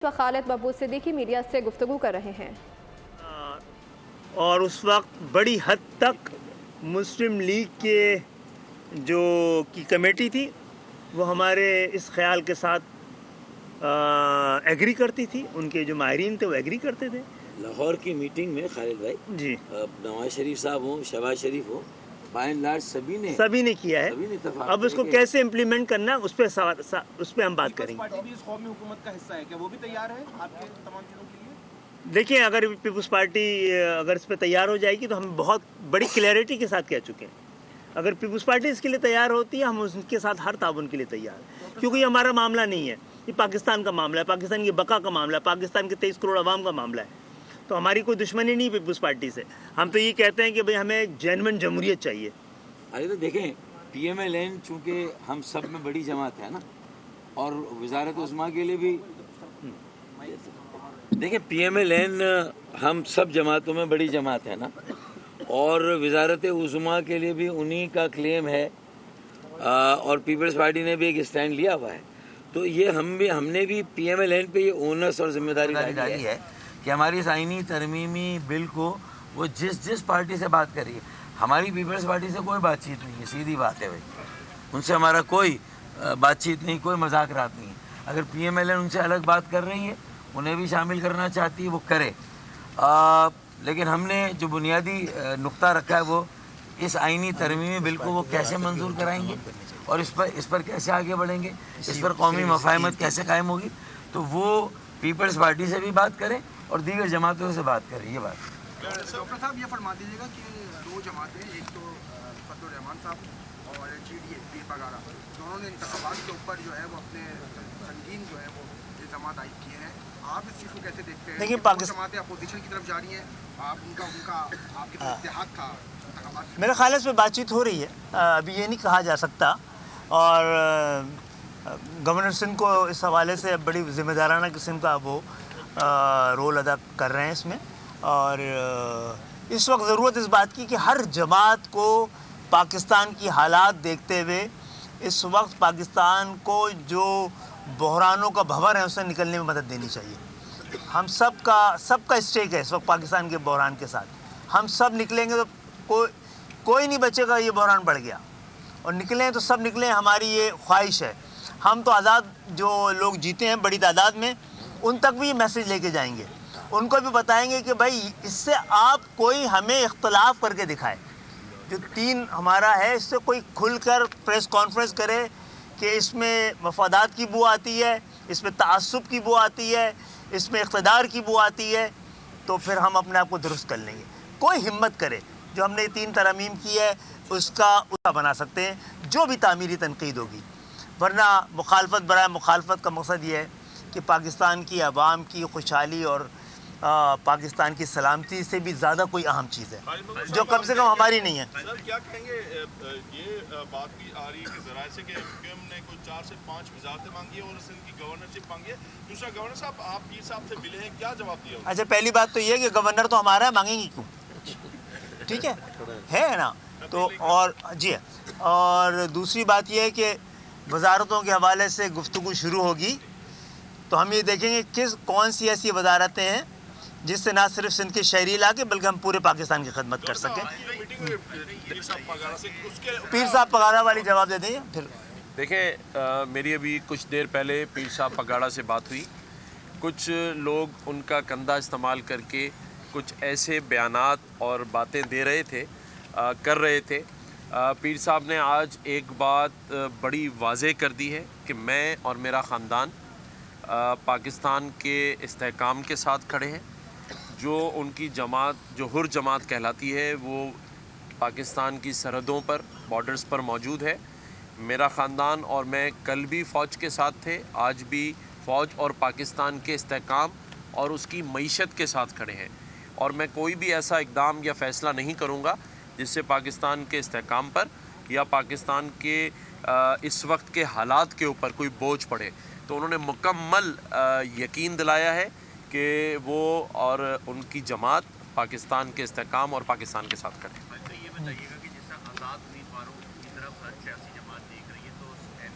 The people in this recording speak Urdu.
خالد محمود صدیقی میڈیا سے گفتگو کر رہے ہیں اور اس وقت بڑی حد تک مسلم لیگ کے جو کی کمیٹی تھی وہ ہمارے اس خیال کے ساتھ ایگری کرتی تھی. ان کے جو ماہرین تھے وہ ایگری کرتے تھے. لاہور کی میٹنگ میں خالد بھائی جی نواز شریف صاحب ہوں، شہباز شریف ہوں، بائی اینڈ لارج سبھی نے کیا ہے. اب اس کو کیسے امپلیمنٹ کرنا اس پہ ہم بات کریں گے. پارٹی بھی اس قومی حکومت کا حصہ ہے، کیا وہ بھی تیار ہے آپ کے تمام چیزوں کے لیے؟ دیکھیں، اگر پیپلز پارٹی اگر اس پہ تیار ہو جائے گی تو ہم بہت بڑی کلیئرٹی کے ساتھ کہہ چکے ہیں. اگر پیپلز پارٹی اس کے لیے تیار ہوتی ہے ہم اس کے ساتھ ہر تعاون کے لیے تیار ہیں، کیونکہ یہ ہمارا معاملہ نہیں ہے، یہ پاکستان کا معاملہ ہے، پاکستان کی بقا کا معاملہ ہے، پاکستان کے 23 کروڑ عوام کا معاملہ ہے. تو ہماری کوئی دشمنی نہیں پیپلز پارٹی سے. ہم تو یہ کہتے ہیں کہ بھئی ہمیں جینوئن جمہوریت چاہیے. ارے تو دیکھیں، پی ایم ایل این چونکہ ہم سب میں بڑی جماعت ہے نا، اور وزارت عظمیٰ کے لیے بھی دیکھیں پی ایم ایل این ہم سب جماعتوں میں بڑی جماعت ہے نا، اور وزارت عظمیٰ کے لیے بھی انہی کا کلیم ہے، اور پیپلز پارٹی نے بھی ایک اسٹینڈ لیا ہوا ہے. تو یہ ہم نے بھی پی ایم ایل این پہ یہ اونس اور ذمہ داری ڈالی ہے کہ ہماری آئینی ترمیمی بل کو وہ جس پارٹی سے بات کر رہی ہے. ہماری پیپلز پارٹی سے کوئی بات چیت نہیں ہے، سیدھی بات ہے بھائی. ان سے ہمارا کوئی بات چیت نہیں، کوئی مذاکرات نہیں ہے. اگر پی ایم ایل این ان سے الگ بات کر رہی ہے، انہیں بھی شامل کرنا چاہتی ہے، وہ کرے. لیکن ہم نے جو بنیادی نقطہ رکھا ہے وہ اس آئینی ترمیمی بل کو وہ کیسے منظور کرائیں گے اور اس پر کیسے آگے بڑھیں گے، اس پر قومی مفاہمت کیسے قائم ہوگی. تو وہ پیپلز پارٹی سے بھی بات کریں اور دیگر جماعتوں سے بات کریں. یہ بات ڈاکٹر صاحب یہ فرما دیجیے گا کہ دو جماعتیں، ایک تو فضل الرحمان صاحب اور جی ڈی اے پیر پگارا، دونوں نے انتخابات کے اوپر جو ہے وہ اپنے سنگین جو ہے وہ الزامات عائد کیے ہیں. آپ اس چیز کو کیسے دیکھتے ہیں؟ لیکن دو جماعتیں اپوزیشن کی طرف جا رہی ہیں، آپ ان کا آپ کے طرف اتحاد تھا انتخابات. میرے خیال ہے اس پہ بات چیت ہو رہی ہے. ابھی یہ نہیں کہا جا سکتا، اور گورنر سندھ کو اس حوالے سے بڑی ذمہ دارانہ قسم کا وہ رول ادا کر رہے ہیں اس میں. اور اس وقت ضرورت اس بات کی کہ ہر جماعت کو پاکستان کی حالات دیکھتے ہوئے اس وقت پاکستان کو جو بحرانوں کا بھنور ہے اس سے نکلنے میں مدد دینی چاہیے. ہم سب کا اسٹیک ہے اس وقت پاکستان کے بحران کے ساتھ. ہم سب نکلیں گے تو کوئی نہیں بچے گا. یہ بحران بڑھ گیا اور نکلیں تو سب نکلیں، ہماری یہ خواہش ہے. ہم تو آزاد جو لوگ جیتے ہیں بڑی تعداد میں، ان تک بھی یہ میسیج لے کے جائیں گے. ان کو بھی بتائیں گے کہ بھائی اس سے آپ کوئی ہمیں اختلاف کر کے دکھائے. جو تین ہمارا ہے اس سے کوئی کھل کر پریس کانفرنس کرے کہ اس میں مفادات کی بو آتی ہے، اس میں تعصب کی بو آتی ہے، اس میں اقتدار کی بو آتی ہے، تو پھر ہم اپنے آپ کو درست کر لیں گے. کوئی ہمت کرے. جو ہم نے 3 ترامیم کی ہے اس کا بنا سکتے ہیں جو بھی تعمیری تنقید ہوگی. ورنہ مخالفت برائے مخالفت کا مقصد یہ ہے کہ پاکستان کی عوام کی خوشحالی اور پاکستان کی سلامتی سے بھی زیادہ کوئی اہم چیز ہے جو کم سے کم ہماری نہیں ہے. سر کیا کہیں گے، یہ بات بھی آ رہی ہے کہ ذرائع سے کہ ایم نے کوئی 4 سے 5 وزارتیں مانگی ہے اور سندھ کی گورنرشپ مانگی ہے. دوسرا، گورنر صاحب آپ پیر صاحب سے ملے ہیں، کیا جواب دیا؟ اچھا، پہلی بات تو یہ کہ گورنر تو ہمارا ہے، مانگیں گی کیوں؟ ٹھیک ہے نا. تو اور جی، اور دوسری بات یہ ہے کہ وزارتوں کے حوالے سے گفتگو شروع ہوگی تو ہم یہ دیکھیں گے کون سی ایسی وزارتیں ہیں جس سے نہ صرف سندھ کے شہری علاقے بلکہ ہم پورے پاکستان کی خدمت کر سکیں. پیر صاحب پگارا والی جواب دے دیں گے. پھر دیکھیں، میری ابھی کچھ دیر پہلے پیر صاحب پگاڑا سے بات ہوئی. کچھ لوگ ان کا کندھا استعمال کر کے کچھ ایسے بیانات اور باتیں دے رہے تھے، کر رہے تھے. پیر صاحب نے آج ایک بات بڑی واضح کر دی ہے کہ میں اور میرا خاندان پاکستان کے استحکام کے ساتھ کھڑے ہیں. جو ان کی جماعت، جو حر جماعت کہلاتی ہے، وہ پاکستان کی سرحدوں پر، بارڈرز پر موجود ہے. میرا خاندان اور میں کل بھی فوج کے ساتھ تھے، آج بھی فوج اور پاکستان کے استحکام اور اس کی معیشت کے ساتھ کھڑے ہیں. اور میں کوئی بھی ایسا اقدام یا فیصلہ نہیں کروں گا جس سے پاکستان کے استحکام پر یا پاکستان کے اس وقت کے حالات کے اوپر کوئی بوجھ پڑے. تو انہوں نے مکمل یقین دلایا ہے کہ وہ اور ان کی جماعت پاکستان کے استحکام اور پاکستان کے ساتھ کھڑے. یہ بتائیے گا کہ جس طرح آزاد امیدواروں کی طرف ہر سیاسی جماعت دیکھ رہی ہے تو ایم